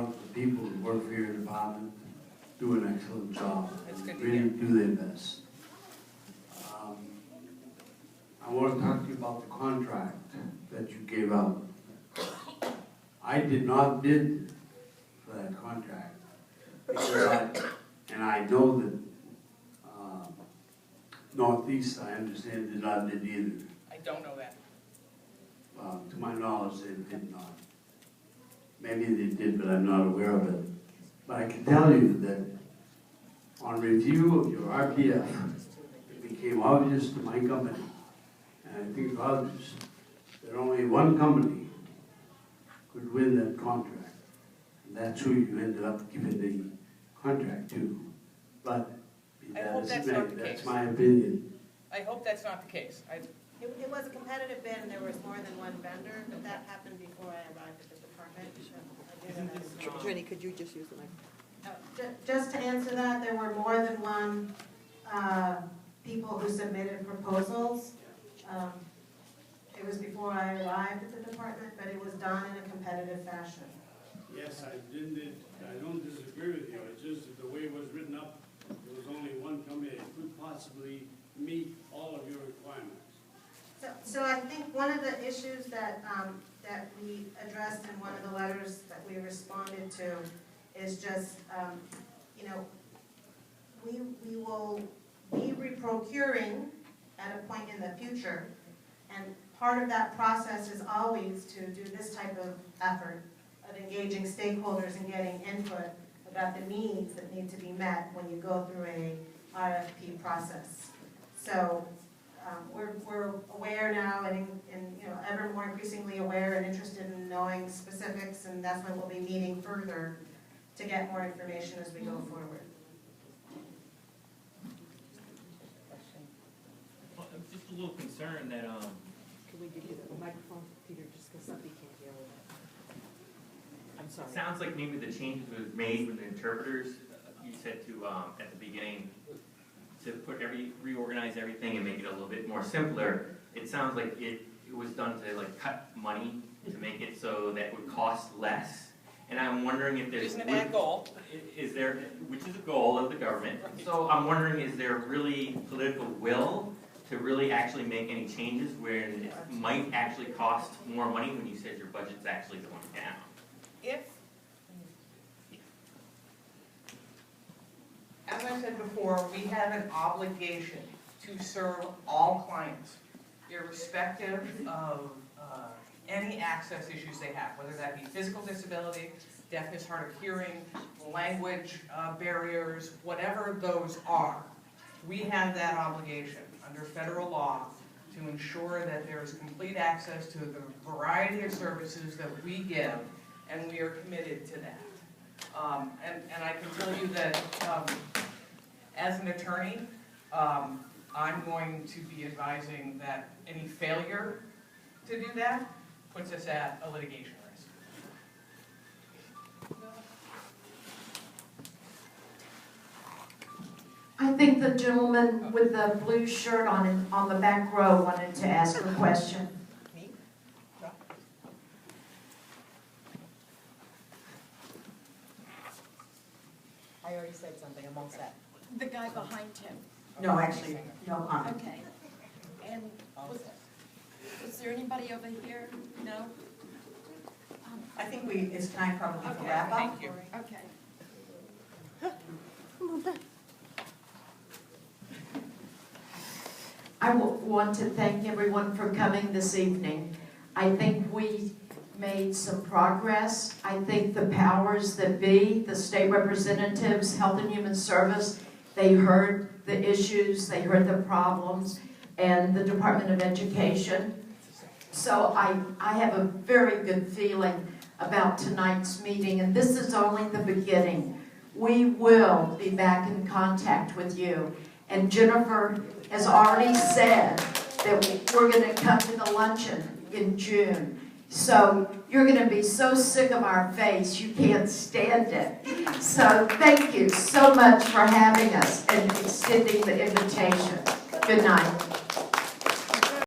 proud of the people who work for your department, do an excellent job. That's good to Really hear. do their best. I want to talk to you about the contract that you gave out. I did not bid for that contract, because I know that Northeast, I understand, did not bid either. I don't know that. To my knowledge, they did not. Maybe they did, but I'm not aware of it. But I can tell you that on review of your RPF, it became obvious to my company, and I think others, that only one company could win that contract. And that's who you ended up giving the contract to. But I hope that's not the that's case. my opinion. I hope that's not the case. It was a competitive bid and there was more than one vendor, but that happened before I arrived at the department. Jenny, could you just use the mic? Just to answer that, there were more than one people who submitted proposals. It was before I arrived at the department, but it was done in a competitive fashion. Yes, I don't disagree with you, it's just that the way it was written up, there was only one company that could possibly meet all of your requirements. So I think one of the issues that we addressed in one of the letters that we responded to is just, we will be reprocuring at a point in the future, and part of that process is always to do this type of effort of engaging stakeholders and getting input about the needs that need to be met when you go through a RFP process. So we're aware now and ever more increasingly aware and interested in knowing specifics, and that's why we'll be meeting further to get more information as we go forward. Well, I'm just a little concerned that, Can we give you the microphone, Peter, just because somebody can't hear all that? I'm it sorry. sounds like maybe the changes was made with the interpreters, you said to, at the beginning, to reorganize everything and make it a little bit more simpler. It sounds like it was done to like cut money to make it so that it would cost less. And I'm wondering if there's. Isn't a bad goal. Is there, which is a goal of the government. So I'm wondering, is there really political will to really actually make any changes where it might actually cost more money when you said your budget's actually going down? As I said before, we have an obligation to serve all clients, irrespective of any access issues they have, whether that be physical disability, deafness, hard of hearing, language barriers, whatever those are. We have that obligation under federal law to ensure that there's complete access to the variety of services that we give, and we are committed to that. And I can tell you that as an attorney, I'm going to be advising that any failure to do that puts us at a litigation risk. I think the gentleman with the blue shirt on the back row wanted to ask a question. Me? I already said something, I'm all set. The guy behind him. No, actually, no comment. Okay. And was there anybody over here? No? I think it's time probably to Okay, wrap up. Thank you. Okay. I want to thank everyone for coming this evening. I think we made some progress. I think the powers that be, the state representatives, Health and Human Service, they heard the issues, they heard the problems, and the Department of Education. So I have a very good feeling about tonight's meeting, and this is only the beginning. We will be back in contact with you. And Jennifer has already said that we're going to come to the luncheon in June. So you're going to be so sick of our face, you can't stand it. So thank you so much for having us and extending the invitation. Good night.